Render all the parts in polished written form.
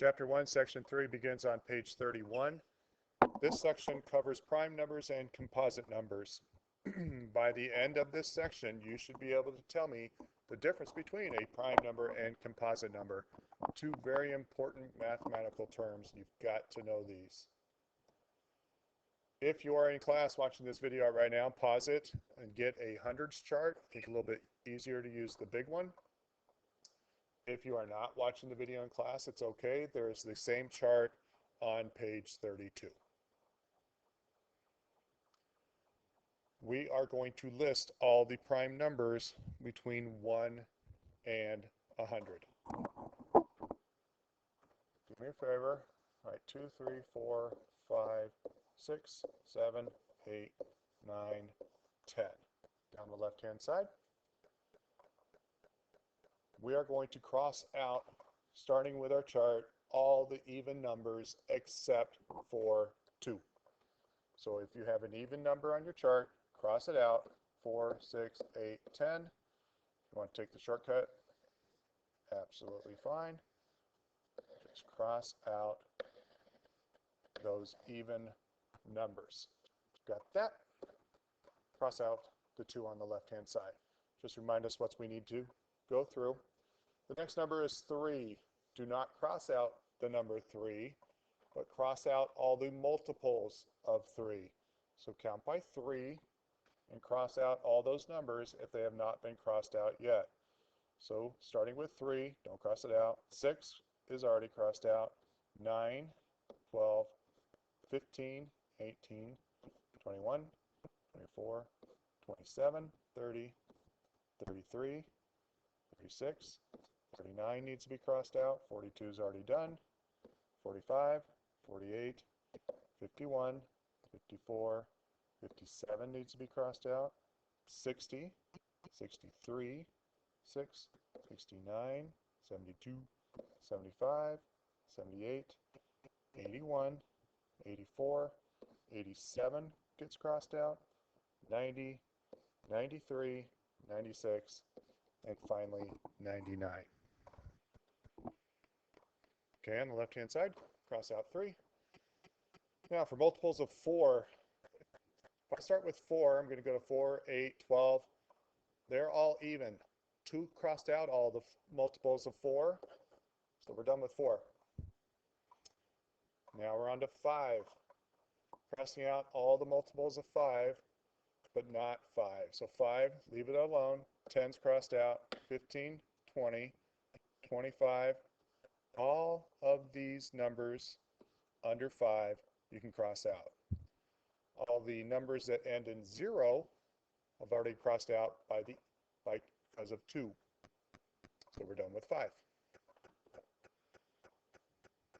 Chapter 1, Section 3 begins on page 31. This section covers prime numbers and composite numbers. By the end of this section, you should be able to tell me the difference between a prime number and composite number. Two very important mathematical terms. You've got to know these. If you are in class watching this video right now, pause it and get a hundreds chart. It's a little bit easier to use the big one. If you are not watching the video in class, it's okay. There's the same chart on page 32. We are going to list all the prime numbers between 1 and 100. Do me a favor. All right, 2, 3, 4, 5, 6, 7, 8, 9, 10. Down the left-hand side. We are going to cross out, starting with our chart, all the even numbers except for 2. So if you have an even number on your chart, cross it out, 4, 6, 8, 10. If you want to take the shortcut, absolutely fine. Just cross out those even numbers. Got that? Cross out the 2 on the left-hand side. Just remind us what we need to go through. The next number is 3. Do not cross out the number 3, but cross out all the multiples of 3. So count by 3 and cross out all those numbers if they have not been crossed out yet. So starting with 3, don't cross it out. 6 is already crossed out. 9, 12, 15, 18, 21, 24, 27, 30, 33, 36, 39 needs to be crossed out. 42 is already done. 45, 48, 51, 54, 57 needs to be crossed out. 60, 63, 6, 69, 72, 75, 78, 81, 84, 87 gets crossed out. 90, 93, 96, and finally 99. Okay, on the left-hand side, cross out 3. Now for multiples of 4, if I start with 4, I'm going to go to 4, 8, 12. They're all even. 2 crossed out all the multiples of 4, so we're done with 4. Now we're on to 5. Crossing out all the multiples of 5, but not 5. So 5, leave it alone. 10's crossed out. 15, 20, 25. All of these numbers under 5 you can cross out. All the numbers that end in 0 I've already crossed out because of 2. So we're done with 5.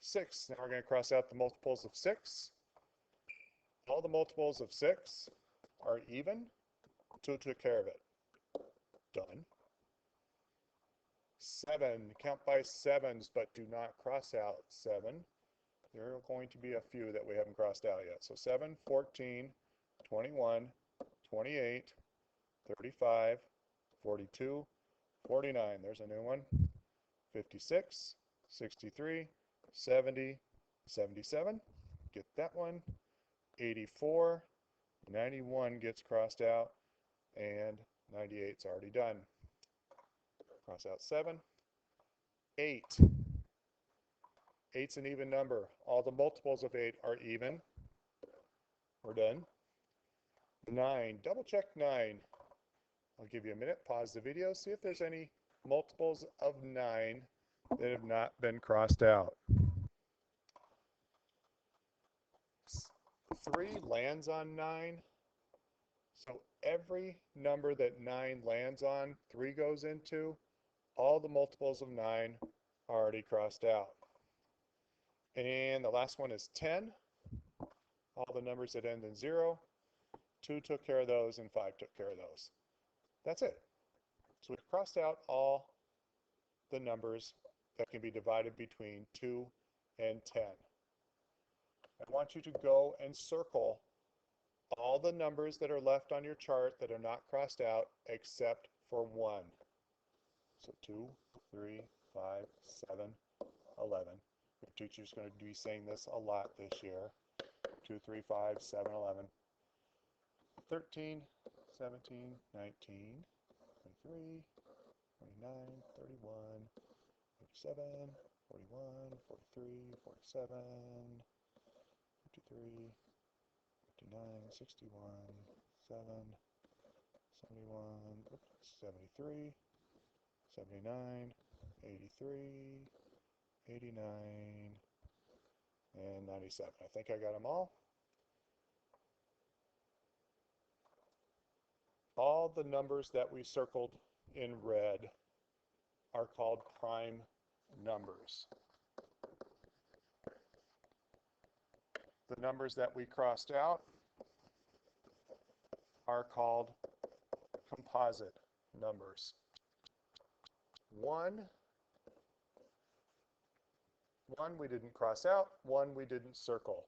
6. Now we're going to cross out the multiples of 6. All the multiples of 6 are even. 2 took care of it. Done. 7. Count by 7s, but do not cross out 7. There are going to be a few that we haven't crossed out yet. So 7, 14, 21, 28, 35, 42, 49. There's a new one. 56, 63, 70, 77. Get that one. 84, 91 gets crossed out, and 98's already done. Cross out 7. 8. 8's an even number. All the multiples of 8 are even. We're done. 9. Double check 9. I'll give you a minute. Pause the video. See if there's any multiples of 9 that have not been crossed out. 3 lands on 9. So every number that 9 lands on, 3 goes into. All the multiples of 9 are already crossed out. And the last one is 10. All the numbers that end in 0. 2 took care of those, and 5 took care of those. That's it. So we've crossed out all the numbers that can be divided between 2 and 10. I want you to go and circle all the numbers that are left on your chart that are not crossed out except for 1. So 2, 3, 5, 7, 11. We have teacher's going to be saying this a lot this year. 2, 3, 5, 7, 11, 13, 17, 19, 23, 29, 31, 37, 41, 43, 47, 53, 59, 61, 7, 71, 73, 79, 83, 89, and 97. I think I got them all. All the numbers that we circled in red are called prime numbers. The numbers that we crossed out are called composite numbers. One we didn't cross out, one we didn't circle.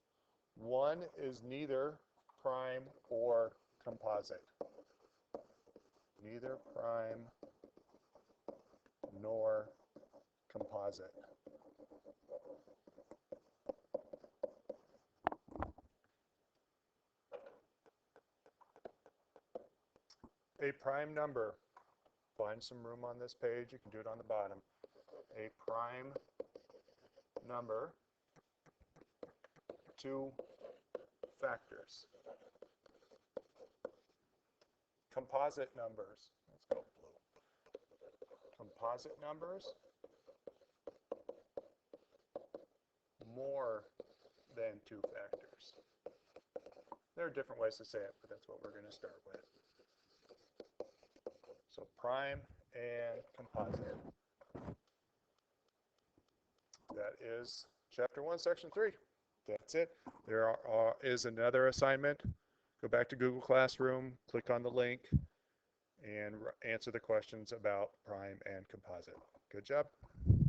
One is neither prime or composite. Neither prime nor composite. A prime number. Find some room on this page. You can do it on the bottom. A prime number, two factors. Composite numbers. Let's go blue. Composite numbers, more than two factors. There are different ways to say it, but that's what we're going to start with. So prime and composite. That is Chapter 1, Section 3. That's it. There is another assignment. Go back to Google Classroom, click on the link, and answer the questions about prime and composite. Good job.